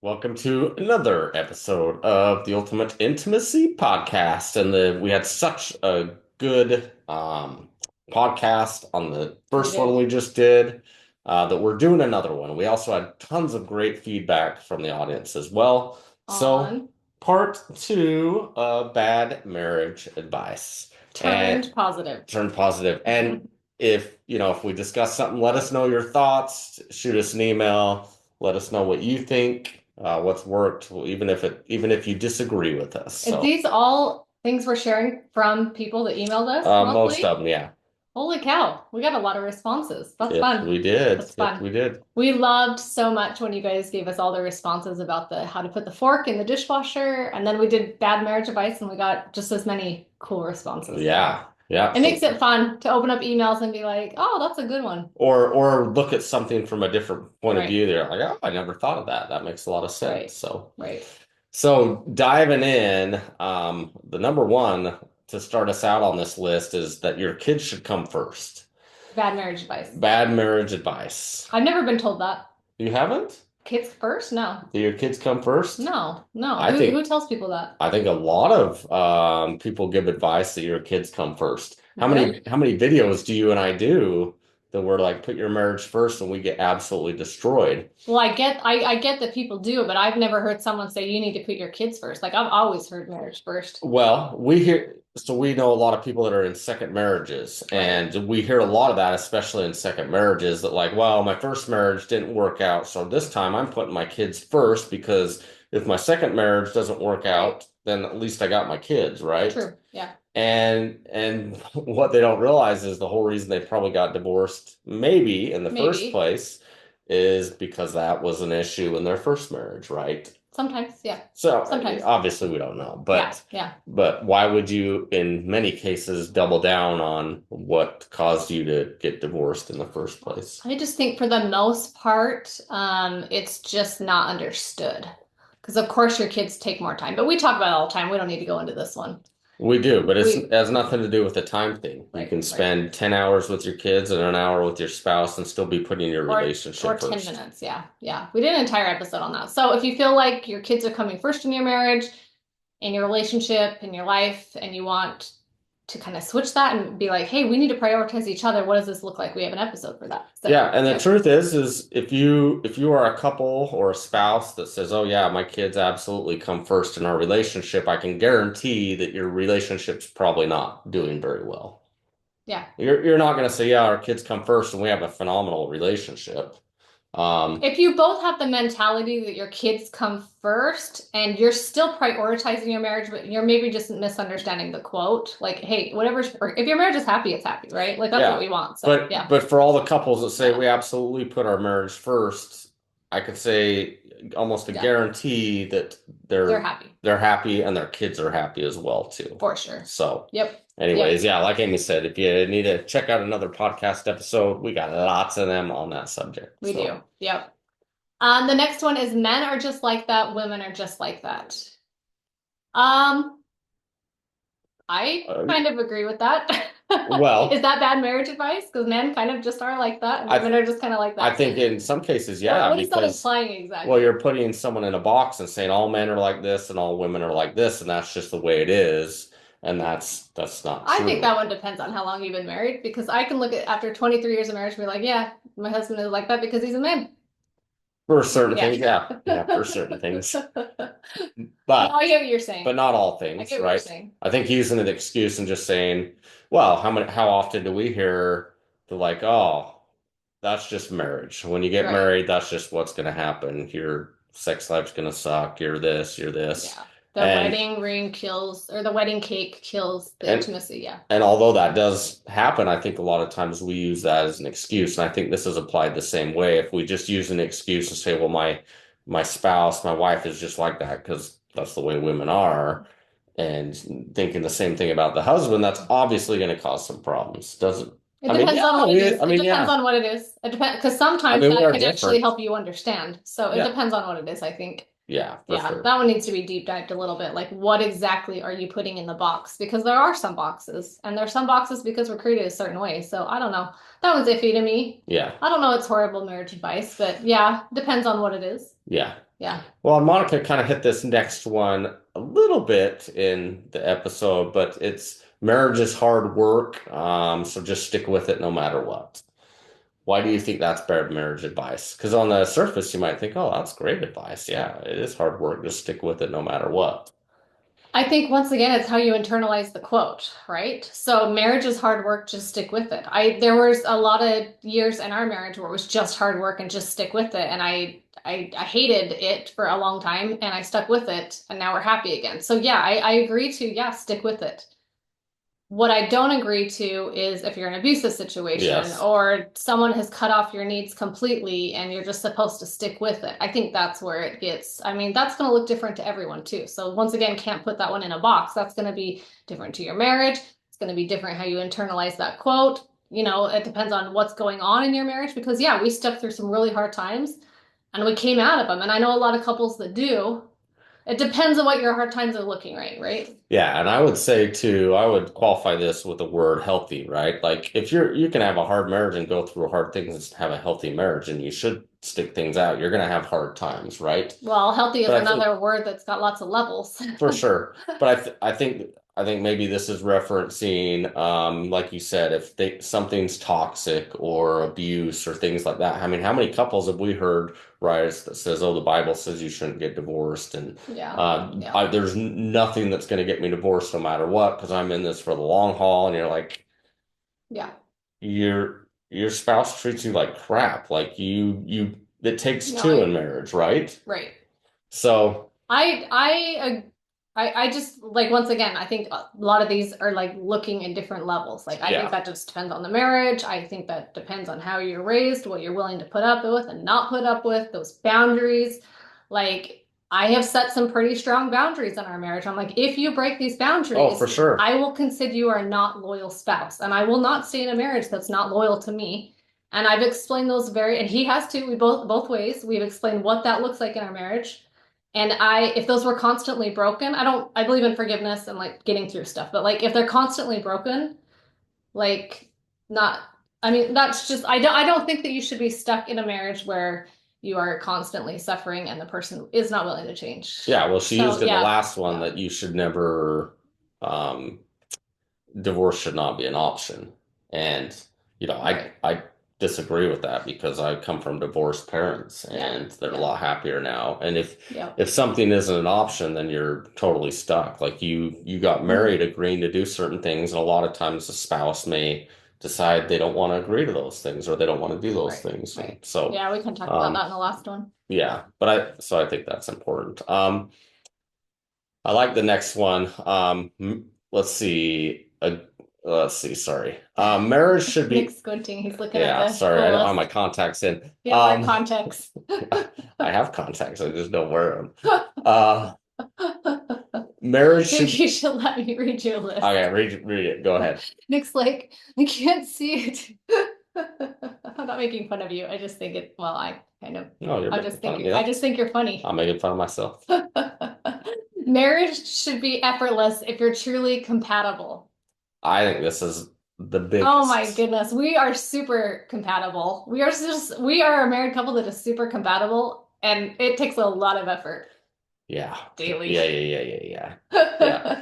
Welcome to another episode of the Ultimate Intimacy Podcast. We had such a good podcast on the We first one did. we just did that we're doing another one. We also had tons of great feedback from the audience as well. So, On part two of bad marriage advice and turned positive. turn positive. And if we discuss something, let us know your thoughts. Shoot us an email. Let us know what you think, what's worked, even if you disagree with us. Is So, these all things we're sharing from people that emailed us most mostly? of them, yeah. Holy cow, we got a lot of responses. That's Yes, fun. we did. That's Yes, fun. we did. We loved so much when you guys gave us all the responses about the how to put the fork in the dishwasher, and then we did bad marriage advice, and we got just as many cool responses. So Yeah, yeah. it makes So, it fun to open up emails and be like, "Oh, that's a good one." or look at something from a different point of Right, view. They're like, oh, I never thought of that. That makes a lot of sense. right, So. right. So diving in, the number one to start us out on this list is that your kids should come first. Bad marriage advice. Bad marriage advice. I've never been told that. You haven't? Kids first? No. Do your kids come first? No, no. I Who think tells people that? I think a lot of people give advice that your kids come first. How many Really? how many videos do you and I do that we're like put your marriage first and we get absolutely destroyed? Well, I get that people do, but I've never heard someone say you need to put your kids first. Like I've always heard marriage first. Well, we know a lot of people that are in second marriages, Right. and we hear a lot of that, especially in second marriages, that like, well, my first marriage didn't work out, so this time I'm putting my kids first because if my second marriage doesn't work Right. out, then at least I got my kids, right? True. Yeah. And what they don't realize is the whole reason they probably got divorced, maybe in the first Maybe. place, is because that was an issue in their first marriage, right? Sometimes. Yeah. So Sometimes. obviously we don't know, Yeah. Yeah. but why would you, in many cases, double down on what caused you to get divorced in the first place? I just think for the most part, it's just not understood. Because of course your kids take more time, but we talk about it all the time. We don't need to go into this one. We do, but it We has nothing to do with the time thing. You right, can right. spend 10 hours with your kids and an hour with your spouse and still be putting your Or relationship 10 first. minutes. Yeah. Yeah. We did an entire episode on that. So if you feel like your kids are coming first in your marriage, in your relationship, in your life, and you want to kind of switch that and be like, hey, we need to prioritize each other. What does this look like? We have an episode for that. Yeah, So, and the yep. truth is if you are a couple or a spouse that says, "Oh yeah, my kids absolutely come first in our relationship," I can guarantee that your relationship's probably not doing very well. Yeah. You're not going to say, "Yeah, our kids come first and we have a phenomenal relationship." Um, If you both have the mentality that your kids come first and you're still prioritizing your marriage, but you're maybe just misunderstanding the quote, like, hey, whatever's, if your marriage is happy, it's happy, right? Like that's what yeah, we want. So, but yeah. but for all the couples that say Yeah. we absolutely put our marriage first, I could say almost a Yeah. guarantee that They're they're happy they're happy and their kids are happy as well too. for sure. So. Yep. Anyways, Yep. yeah, like Amy said, if you need to check out another podcast episode, we got lots of them on that subject. We So, do. Yep. The next one is men are just like that, women are just like that. Um, I uh, kind of agree with that. Is well, that bad marriage advice? Because men kind of just are like that, and I women are just kind of like I that. think in some cases, What yeah, what is that because implying well, exactly? you're putting someone in a box and saying all men are like this and all women are like this, and that's just the way it is, and that's not I think that true. one depends on how long you've been married, because I can look at after 23 years of marriage and be like, yeah, my husband is like that because he's a man. For certain Yeah. things, yeah, yeah, for certain things, No, but I get what you're but saying. not all I things, get what you're right? saying. I think using an excuse and just saying, well, how often do we hear the like, oh, that's just marriage. When you get Right. married, that's just what's going to happen. Your sex life's going to suck. You're this, you're this. Yeah. The And wedding ring kills, or the wedding cake kills the and intimacy. Yeah. and although that does happen, I think a lot of times we use that as an excuse. And I think this is applied the same way. If we just use an excuse and say, well, my spouse, my wife is just like that because that's the way women are, and thinking the same thing about the husband, that's obviously going to cause some problems. Doesn't It I mean, depends on yeah, what it is. I It mean, depends yeah. on what it is. It depends because I sometimes mean, we that are can actually different. help you understand. So it Yeah. depends on what it is, I think. Yeah, for Yeah, sure. that one needs to be deep dived a little bit. Like, what exactly are you putting in the box? Because there are some boxes, and there's some boxes because we're created a certain way. So I don't know. That one's iffy to me. Yeah, I don't know. It's horrible marriage advice, but yeah, depends on what it is. yeah. Yeah. Well, Monica kind of hit this next one a little bit in the episode, but it's marriage is hard work, so just stick with it no matter what. Why do you think that's bad marriage advice? Because on the surface, you might think, oh, that's great advice. Yeah, it is hard work. Just stick with it no matter what. I think once again, it's how you internalize the quote, right? So marriage is hard work, just stick with it. There was a lot of years in our marriage where it was just hard work and just stick with it. And I hated it for a long time and I stuck with it and now we're happy again. So yeah, I agree to, yeah, stick with it. What I don't agree to is if you're in an abusive situation Yes. or someone has cut off your needs completely and you're just supposed to stick with it. I think that's where it gets, I mean, that's going to look different to everyone too. So once again, can't put that one in a box. That's going to be different to your marriage. It's going to be different how you internalize that quote. You know, it depends on what's going on in your marriage because yeah, we stuck through some really hard times and we came out of them. And I know a lot of couples that do. It depends on what your hard times are looking like, right? Yeah, and I would say too, I would qualify this with the word healthy, right? Like if you can have a hard marriage and go through hard things and have a healthy marriage and you should stick things out. You're gonna have hard times, right? Well, healthy is But I think another word that's got lots of levels. for sure. But I think maybe this is referencing, like you said, if something's toxic or abuse or things like that. I mean, how many couples have we heard rise that says, "Oh, the Bible says you shouldn't get divorced," and Yeah. Yeah. there's nothing that's going to get me divorced no matter what because I'm in this for the long haul. And you're like, Yeah. your spouse treats you like crap. Like it takes No, two I in marriage, right? right. So I I I just like once again, I think a lot of these are like looking in different levels. Like I think yeah. that just depends on the marriage. I think that depends on how you're raised, what you're willing to put up with and not put up with, those boundaries. Like I have set some pretty strong boundaries in our marriage. I'm like, if you break these Oh, for boundaries, sure. I will consider you are not loyal spouse, and I will not stay in a marriage that's not loyal to me. And I've explained those and he has too. We both ways. We've explained what that looks like in our marriage. And if those were constantly broken, I believe in forgiveness and like getting through stuff, but like if they're constantly broken, like not, I mean, that's just, I don't think that you should be stuck in a marriage where you are constantly suffering and the person is not willing to change. Yeah, well, she So used in the yeah, last one yeah, that you should never, um, divorce should not be an option. And, I, right. I disagree with that because I come from divorced parents Yeah, and they're a yeah, lot happier now. And yeah. if something isn't an option, then you're totally stuck. Like you got married agreeing to do certain things, and a lot of times the spouse may decide they don't want to agree to those things or they don't want to do those Right, things. And right. so, Yeah, we can talk about um, that in the last one. yeah, I think that's important. I like the next one. Let's see. Let's see. Sorry. Marriage should Nick's be. squinting. He's looking at Yeah. the Sorry. I don't have my list. contacts in. You don't wear contacts. I have contacts. I just don't wear them. Uh, marriage Maybe should. you should let me read your list. Okay. Read it. Go ahead. Nick's like, I can't see it. I'm not making fun of you. I just think it, well, I kind of, No, you're making fun of me. I just think you're funny. I'm making fun of myself. Marriage should be effortless if you're truly compatible. I think this is the Oh my biggest. goodness, we are super compatible. We are a married couple that is super compatible, and it takes a lot of effort Yeah. daily. Yeah. Yeah. Yeah. Yeah. Yeah. Yeah.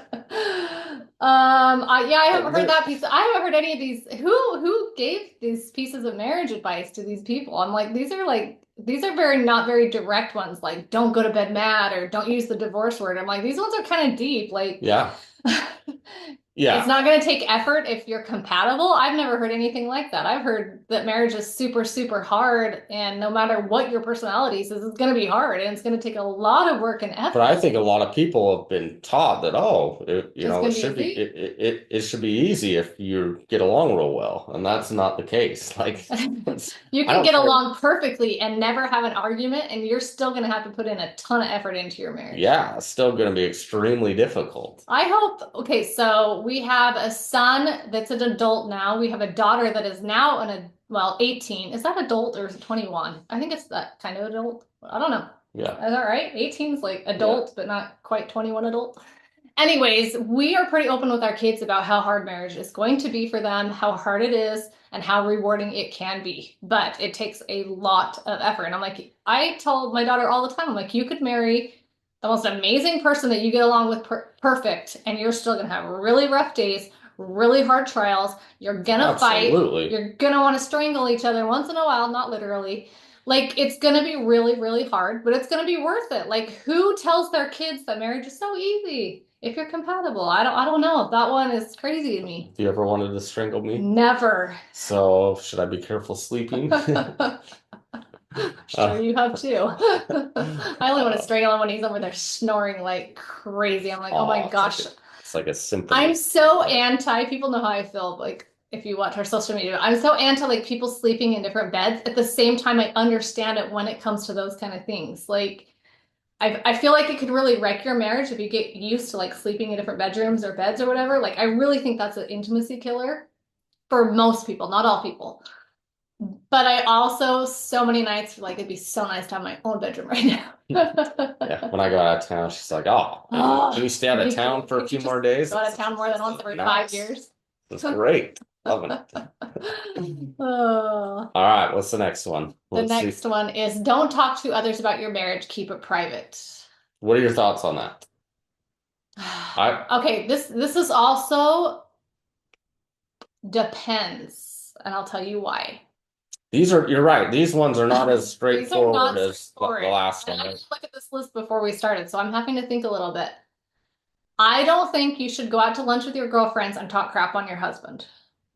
Yeah, I haven't heard There, that piece. I haven't heard any of these. Who gave these pieces of marriage advice to these people? I'm like, these are very not very direct ones, like don't go to bed mad or don't use the divorce word. I'm like, these ones are kind of deep. Like, yeah. it's Yeah. not going to take effort if you're compatible. I've never heard anything like that. I've heard that marriage is super, super hard, and no matter what your personality is, it's going to be hard and it's going to take a lot of work and But I effort. think a lot of people have been taught that, oh, It's it going to be should be easy. it should be easy if you get along real well, and that's not the case. Like, You I can don't get care. along perfectly and never have an argument, and you're still going to have to put in a ton of effort into your marriage. Yeah, it's still going to be extremely difficult. I hope, okay, so we have a son that's an adult now. We have a daughter that is now well, 18. Is that adult or is it 21? I think it's that kind of adult. I don't know. Yeah. Is that right? 18 is like Yeah. adult, but not quite 21 adult. Anyways, we are pretty open with our kids about how hard marriage is going to be for them, how hard it is, and how rewarding it can be. But it takes a lot of effort. And I'm like, I tell my daughter all the time, I'm like, you could marry the most amazing person that you get along with perfect, and you're still gonna have really rough days, really hard trials. You're gonna fight. Absolutely. You're gonna want to strangle each other once in a while, not literally. Like it's gonna be really, really hard, but it's gonna be worth it. Like who tells their kids that marriage is so easy if you're compatible? I don't know. That one is crazy to me. Have you ever wanted to strangle me? Never. So should I be careful sleeping? Sure Uh, you have too. I only want to uh, strangle him when he's over there snoring like crazy. I'm like, oh my gosh. it's like a I'm symphony. so anti, people know how I feel, like if you watch our social media, I'm so anti like people sleeping in different beds. At the same time, I understand it when it comes to those kind of things. Like I feel like it could really wreck your marriage if you get used to like sleeping in different bedrooms or beds or whatever. Like I really think that's an intimacy killer for most people, not all people. But I also so many nights like it'd be so nice to have my own bedroom right now. Yeah, when I go out of town, she's like, "Oh, can you Oh, stay out of town for a can you few just more days?" go out It's of town more than once every five nice. years? That's great. Loving it. Oh. All right, what's the next one? The Let's see. next one is don't talk to others about your marriage, keep it private. What are your thoughts on that? I Okay, this is also depends, and I'll tell you why. you're right. These ones are not as These are straightforward not as the straightforward. last And I one. didn't look at this list before we started, so I'm having to think a little bit. I don't think you should go out to lunch with your girlfriends and talk crap on your husband.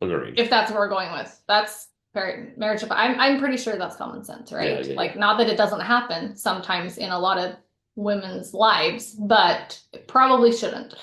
Agreed. If that's what we're going with. That's marriage. I'm pretty sure that's common sense, Yeah, right? yeah, Like, yeah. not that it doesn't happen sometimes in a lot of women's lives, but it probably shouldn't.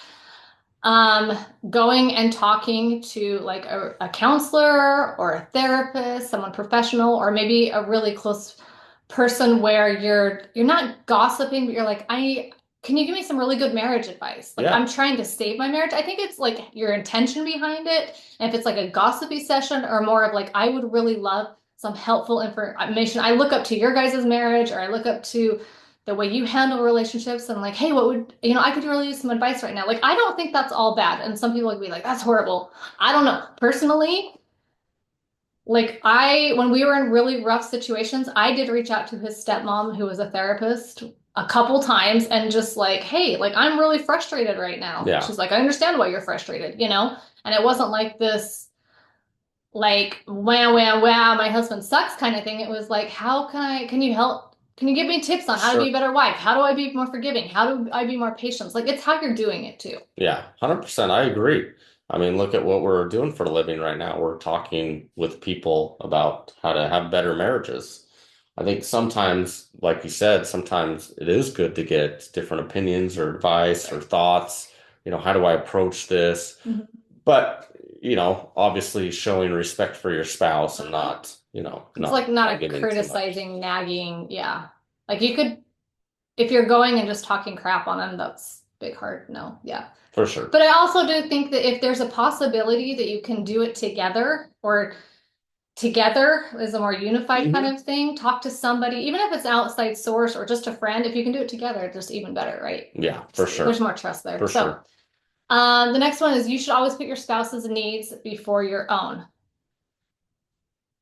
Um, Going and talking to like a counselor or a therapist, someone professional, or maybe a really close person where you're not gossiping, but you're like, I can you give me some really good marriage advice? Like I'm Yeah, trying to save my marriage. I think it's like your intention behind it. And if it's like a gossipy session or more of like, I would really love some helpful information. I look up to your guys' marriage or I look up to the way you handle relationships and like, hey, what would, I could really use some advice right now. Like, I don't think that's all bad. And some people would be like, that's horrible. I don't know. Personally, like when we were in really rough situations, I did reach out to his stepmom, who was a therapist, a couple times and just like, hey, like I'm really frustrated right now. yeah, She's like, I understand why you're frustrated, you know? And it wasn't like this like wow wow wow my husband sucks kind of thing. It was like can you help, can you give me tips on how to be a sure. better wife, how do I be more forgiving, how do I be more patient? Like it's how you're doing it too. Yeah, 100%. I agree. I mean, look at what we're doing for a living right now. We're talking with people about how to have better marriages. I think sometimes, like you said, sometimes it is good to get different opinions or advice or Right. thoughts. How do I approach this? Mhm. But, obviously showing respect for your spouse and not, It's like not not a giving too much. criticizing nagging, yeah, like you could, if you're going and just talking crap on them, that's big heart no, yeah. For sure. But I also do think that if there's a possibility that you can do it together or together is a more unified kind Hmm. of thing. Talk to somebody, even if it's outside source or just a friend. If you can do it together, just even better, right? Yeah, for There's sure. more trust there. For So, sure. the next one is you should always put your spouse's needs before your own.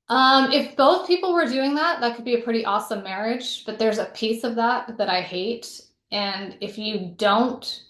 If both people were doing that, that could be a pretty awesome marriage, but there's a piece of that that I hate. And if you don't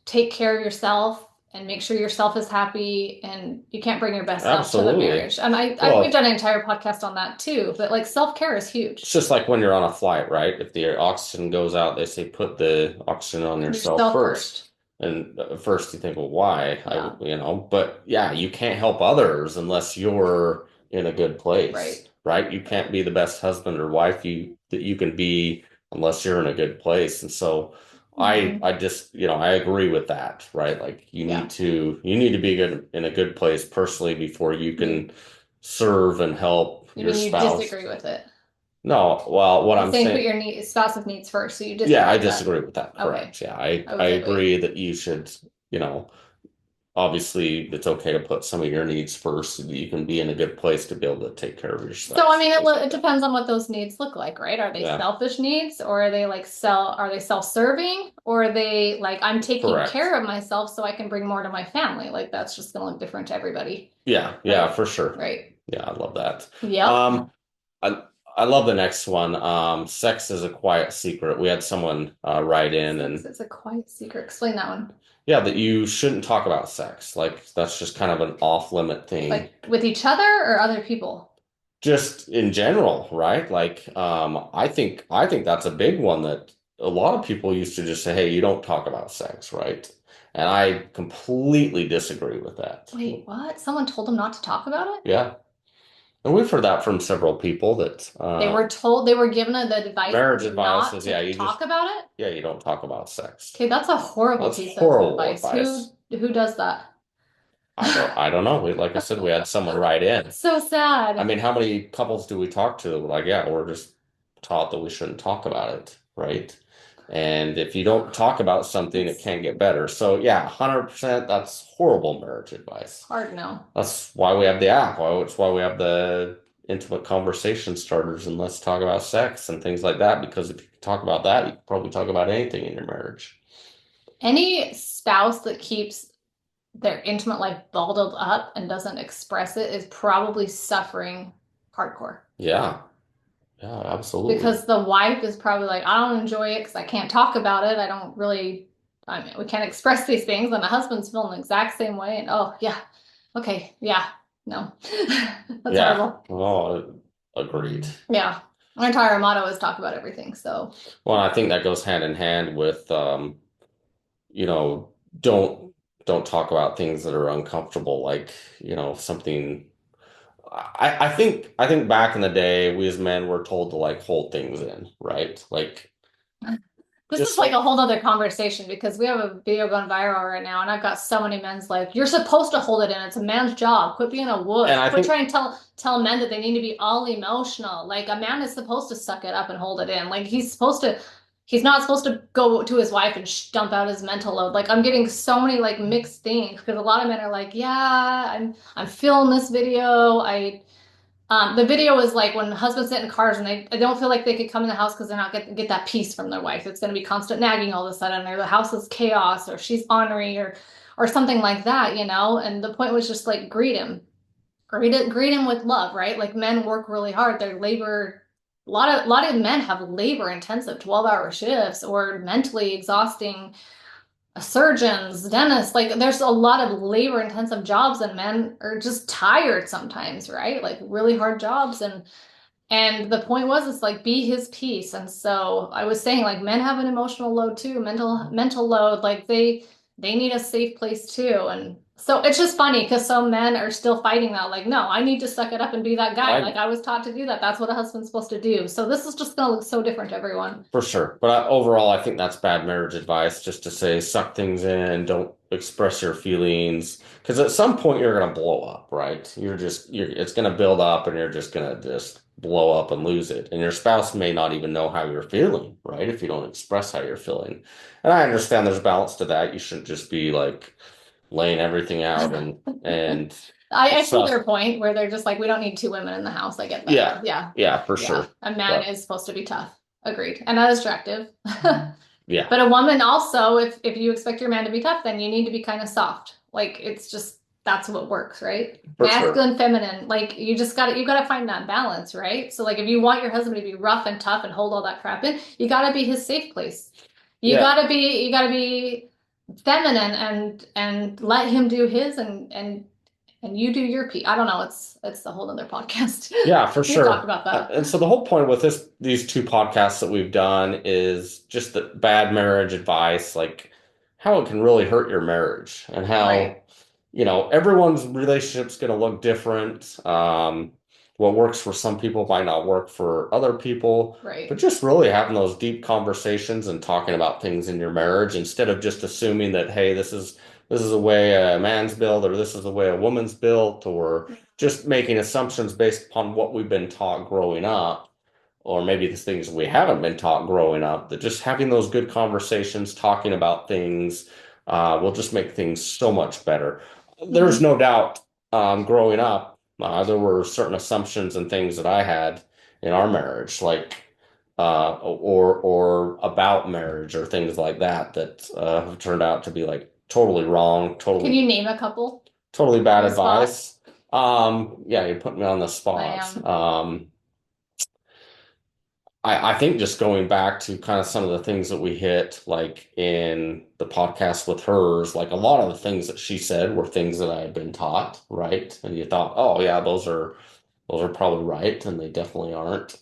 take care of yourself and make sure yourself is happy and you can't bring your best self to the Absolutely. marriage. And we've Well, done an entire podcast on that too, but like self-care is it's huge. just like when you're on a flight, right? If the oxygen goes out, they say put the oxygen on yourself Yourself first. first. And at first you think, well, why? Yeah, But yeah, you can't help others unless you're in a good place, right, right? You can't right. be the best husband or wife that you can be unless you're in a good place. And so Hmm. I just, I agree with that, right? Like Yeah. you need to be good in a good place personally before you You can serve and help you your mean you spouse. disagree with it? No, well, what It's I'm saying put saying, your spouse's needs first, so you yeah, disagree I with that. disagree with that. Okay. Correct. Yeah, I I was like, wait. agree that you should, you know, obviously it's okay to put some of your needs first so that you can be in a good place to be able to take care of So I yourself. mean, Things like it that. depends on what those needs look like, right? Are they Yeah, selfish needs or are they like are they self-serving or are they like I'm taking correct. care of myself so I can bring more to my family? Like that's just gonna look different to everybody, Yeah, yeah, right? for sure. Right. Yeah, I love that. Yep. Um, I I love the next one. Sex is a quiet secret. We had someone write in Sex and is a quiet secret. Explain that one. yeah, that you shouldn't talk about sex. Like that's just kind of an off-limit thing. Like with each other or other people? Just in general, right? Like, I think that's a big one that a lot of people used to just say, "Hey, you don't talk about sex," right? And I completely disagree with that. Wait, what? Someone told them not to talk about it? Yeah, and we've heard that from several people that They were told they were given the advice marriage advice not is, to yeah, you talk just, about it? yeah, you don't talk about sex. Okay, that's a horrible That's piece of horrible advice. advice. Who does that? I don't know. Like I said, we had someone write in. So I sad. mean, how many couples do we talk to that were like, yeah, we're just taught that we shouldn't talk about it, right? And if you don't talk about something, it It's can get better. So yeah, 100%, that's horrible marriage advice. hard no. That's why we have the app. It's why we have the intimate conversation starters and let's talk about sex and things like that. Because if you talk about that, you can probably talk about anything in your marriage. Any spouse that keeps their intimate life bottled up and doesn't express it is probably suffering hardcore. Yeah, yeah, absolutely. Because the wife is probably like, I don't enjoy it because I can't talk about it. I don't really, I mean, we can't express these things. And the husband's feeling the exact same way. And oh, yeah, okay, yeah, no, that's Yeah, horrible. well, agreed. Yeah. Our entire motto is talk about everything. So, Well, I think that goes hand in hand with you know, don't don't talk about things that are uncomfortable, like, something I think back in the day, we as men were told to like hold things in, right? Like this is just like like a whole nother conversation because we have a video going viral right now, and I've got so many men's like, "You're supposed to hold it in. It's a man's job. Quit being a and wuss. I Quit think trying to tell men that they need to be all emotional. Like a man is supposed to suck it up and hold it in. Like he's not supposed to go to his wife and dump out his mental load. Like I'm getting so many like mixed things because a lot of men are like, yeah, I'm feeling this video. The video is like when husbands sit in cars and they don't feel like they could come in the house because they're not get that peace from their wife. It's going to be constant nagging all of a sudden, or the house is chaos, or she's ornery, or something like that, you know. And the point was just like greet him with love, right? Like men work really hard. They're labor. A lot of men have labor intensive 12-hour shifts or mentally exhausting surgeons, dentists, like there's a lot of labor intensive jobs and men are just tired sometimes, right? Like really hard jobs and the point was it's like be his peace. And so I was saying like men have an emotional load too, mental load, like they need a safe place too. And so it's just funny because some men are still fighting that, like, no, I need to suck it up and be that guy. I Like I was taught to do that. That's what a husband's supposed to do. So this is just gonna look so different to everyone. for sure, but overall, I think that's bad marriage advice. Just to say, suck things in, don't express your feelings, because at some point you're gonna blow up, right? It's gonna build up, and you're just gonna just blow up and lose it, and your spouse may not even know how you're feeling, right? If you don't express how you're feeling, and I understand there's balance to that. You shouldn't just be like laying everything out and I see stuff. their point where they're just like, we don't need two women in the house. I get that. Yeah, Yeah. yeah, for Yeah. sure. A man But is supposed to be tough. Agreed. And that is attractive. yeah, But a woman also, if you expect your man to be tough, then you need to be kind of soft. Like it's just that's what works, right? for sure. Masculine, feminine. Like you gotta find that balance, right? So like if you want your husband to be rough and tough and hold all that crap in, you gotta be his safe place. Yeah, You gotta be feminine and let him do his and you do your piece. I don't know. It's the whole other podcast. yeah, for We'll talk sure. about that. And so the whole point with these two podcasts that we've done is just the bad marriage advice, like how it can really hurt your marriage and Right. how, everyone's relationship's going to look different. What works for some people might not work for other people, but Right. just really having those deep conversations and talking about things in your marriage instead of just assuming that, hey, this is the way a man's built or this is the way a woman's built or just making assumptions based upon what we've been taught growing up, or maybe the things we haven't been taught growing up, that just having those good conversations, talking about things will just make things so much better. There's Mhm. no doubt, growing up, there were certain assumptions and things that I had in our marriage, like or about marriage or things like that that have turned out to be like totally wrong, Can you name a couple totally on bad the spot? advice. Yeah, you put me on the I spot. am. I think just going back to kind of some of the things that we hit, like in the podcast with hers, like a lot of the things that she said were things that I had been taught, right? And you thought, oh yeah, those are probably right, and they definitely aren't.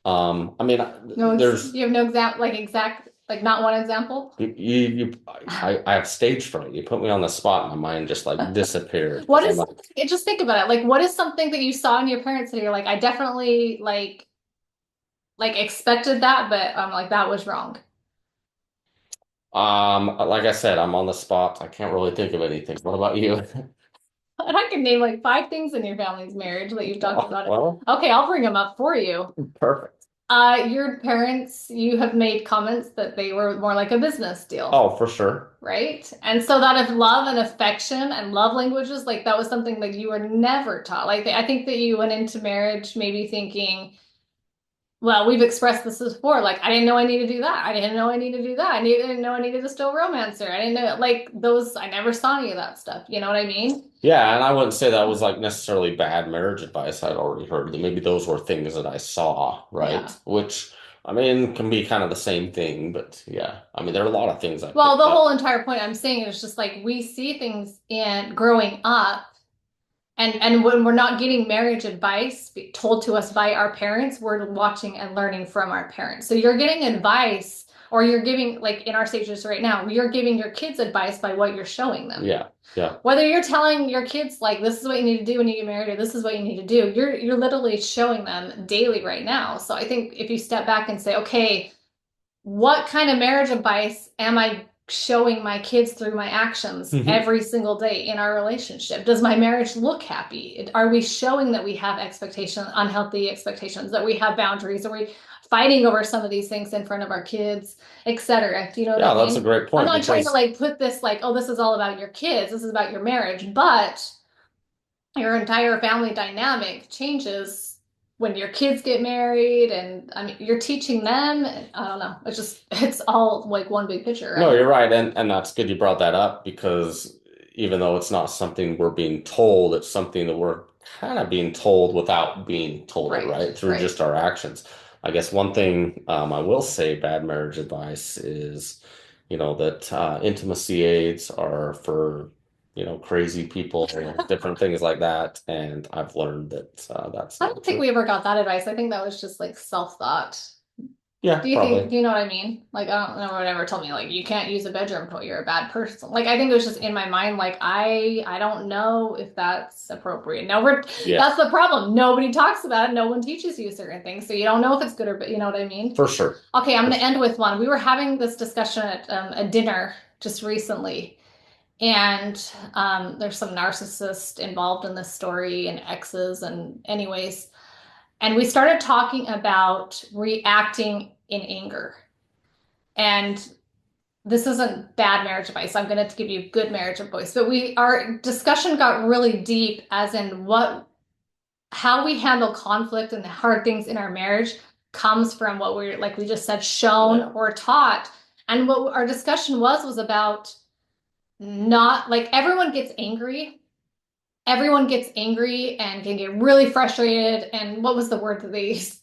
I mean, No, there's you have no exact, like not one example. I have stage fright. You put me on the spot, my mind just like disappeared What because I'm is like, something, just think about it. Like, what is something that you saw in your parents that you're like, I definitely like expected that, but I'm like, that was wrong. like I said, I'm on the spot. I can't really think of anything. What about you? And I can name like five things in your family's marriage that you've talked Oh, about it. well, Okay, I'll bring them up for you. perfect. Your parents, you have made comments that they were more like a business deal, Oh, for sure. right? And so that of love and affection and love languages, like that was something that you were never taught. Like I think that you went into marriage maybe thinking, well, we've expressed this before. Like, I didn't know I needed to do that. I didn't know I needed to do that. Didn't know I needed to still romancer. I didn't know, like, those, I never saw any of that stuff. You know what I mean? Yeah, and I wouldn't say that was like necessarily bad marriage advice. I'd already heard that maybe those were things that I saw, Yeah. right? Which I mean can be kind of the same thing, but yeah. I mean there are a lot of things I Well, picked the up. whole entire point I'm saying is just like we see things in growing up. And when we're not getting marriage advice told to us by our parents, we're watching and learning from our parents. So you're getting advice, or you're giving, like in our stages right now, you're giving your kids advice by what you're showing them. Yeah, yeah. Whether you're telling your kids like this is what you need to do when you get married, or this is what you need to do, you're literally showing them daily right now. So I think if you step back and say, okay, what kind of marriage advice am I showing my kids through my actions Hmm. every single day in our relationship? Does my marriage look happy? Are we showing that we have expectations, unhealthy expectations, that we have boundaries? Are we fighting over some of these things in front of our kids, etc.? Do you know what I Yeah, that's a mean? great I'm point not trying to because like put this like, oh, this is all about your kids. This is about your marriage, but your entire family dynamic changes when your kids get married, and I mean you're teaching them. I don't know. It's all like one big picture, no, right? you're right, and that's good you brought that up because even though it's not something we're being told, it's something that we're kind of being told without being told it, Right, right? Through right. just our actions. I guess one thing I will say bad marriage advice is, that intimacy aids are for, crazy people and different things like that. And I've learned that that's I not don't think true. we ever got that advice. I think that was just like self-thought. Yeah, probably. Do you know what I mean? Like, I don't know, whatever told me, like, you can't use a bedroom toy, you're a bad person. Like, I think it was just in my mind, like, I don't know if that's appropriate. No, Yeah, that's the problem. Nobody talks about it. No one teaches you certain things. So you don't know if it's good or bad. You know what I mean? for sure. Okay, I'm For going to sure. end with one. We were having this discussion at a dinner just recently, and there's some narcissist involved in this story and exes, and anyways, and we started talking about reacting in anger. And this isn't bad marriage advice. I'm going to give you good marriage advice, but our discussion got really deep, as in what how we handle conflict and the hard things in our marriage comes from what we're, like we just said, shown Yeah. or taught. And what our discussion was about, not like everyone gets angry and can get really frustrated. And what was the word that they used?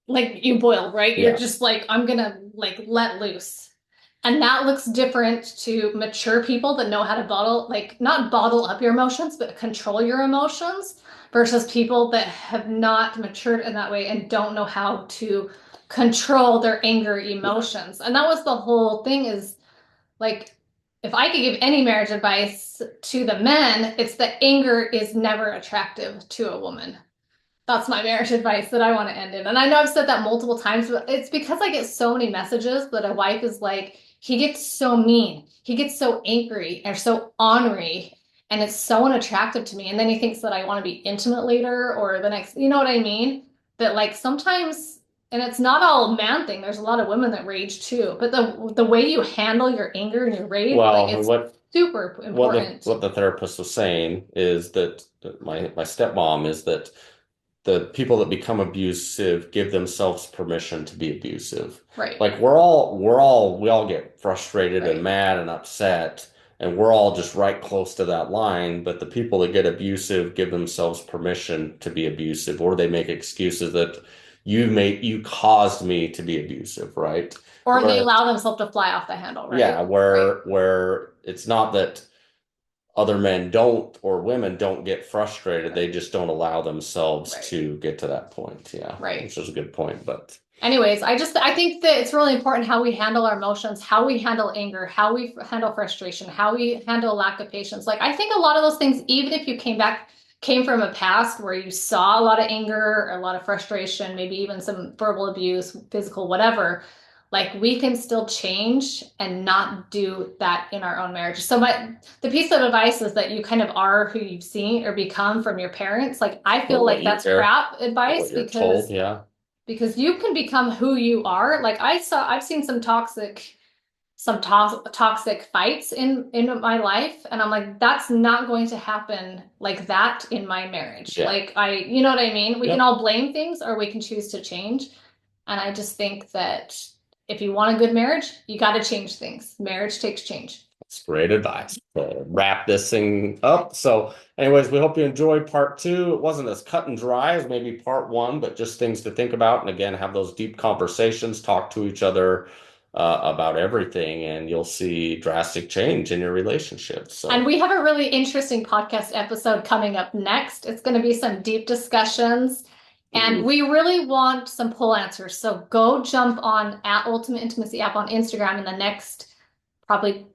Like you boiled, right? You're Yeah. just like, I'm gonna like let loose. And that looks different to mature people that know how to bottle, like not bottle up your emotions, but control your emotions, versus people that have not matured in that way and don't know how to control their anger Yeah. emotions. And that was the whole thing, is like, if I could give any marriage advice to the men, it's that anger is never attractive to a woman. That's my marriage advice that I want to end in. And I know I've said that multiple times, but it's because I get so many messages that a wife is like, he gets so mean, he gets so angry or so ornery, and it's so unattractive to me. And then he thinks that I want to be intimate later or the next, you know what I mean? That like sometimes and it's not all a man thing. There's a lot of women that rage too. But the way you handle your anger and your rage, like Well, it's super important. what the therapist was saying is that my stepmom is that the people that become abusive give themselves permission to be abusive. Right. Like we all get frustrated and Right. mad and upset, and we're all just right close to that line. But the people that get abusive give themselves permission to be abusive, or they make excuses that you caused me to be abusive, right? Or they Where allow themselves to fly off the handle, yeah, right? Right. where it's not that other men don't or women don't get frustrated. They Right. just don't allow themselves Right. to get to that point. Yeah, Right. which is a good point. But Anyways, I think that it's really important how we handle our emotions, how we handle anger, how we handle frustration, how we handle lack of patience. Like I think a lot of those things, even if you came from a past where you saw a lot of anger, a lot of frustration, maybe even some verbal abuse, physical, whatever, like we can still change and not do that in our own marriage. So the piece of advice is that you kind of are who you've seen or become from your parents. Like I or feel what like you that's hear crap or what advice you're told, because yeah, you can become who you are. Like I've seen some toxic fights in my life, and I'm like, that's not going to happen like that in my marriage. yeah, Like you know what I mean? We can yep. all blame things, or we can choose to change. And I just think that if you want a good marriage, you got to change things. Marriage takes change. That's great advice. To wrap this thing up. So, anyways, we hope you enjoyed part two. It wasn't as cut and dry as maybe part one, but just things to think about. And again, have those deep conversations, talk to each other about everything, and you'll see drastic change in your relationship. And So, we have a really interesting podcast episode coming up next. It's going to be some deep discussions, and ooh, we really want some poll answers. So go jump on at Ultimate Intimacy app on Instagram in the next probably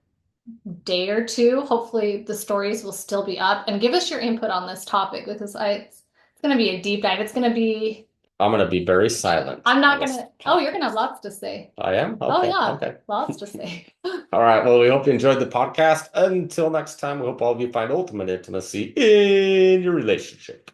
day or two. Hopefully, the stories will still be up, and give us your input on this topic because it's going to be a deep dive. It's going to be, I'm going to be very silent I'm on not going this to, oh, you're going to have podcast. lots to say. I am? Oh, Okay, yeah, okay. lots to say. All right. Well, we hope you enjoyed the podcast. Until next time, we hope all of you find ultimate intimacy in your relationship.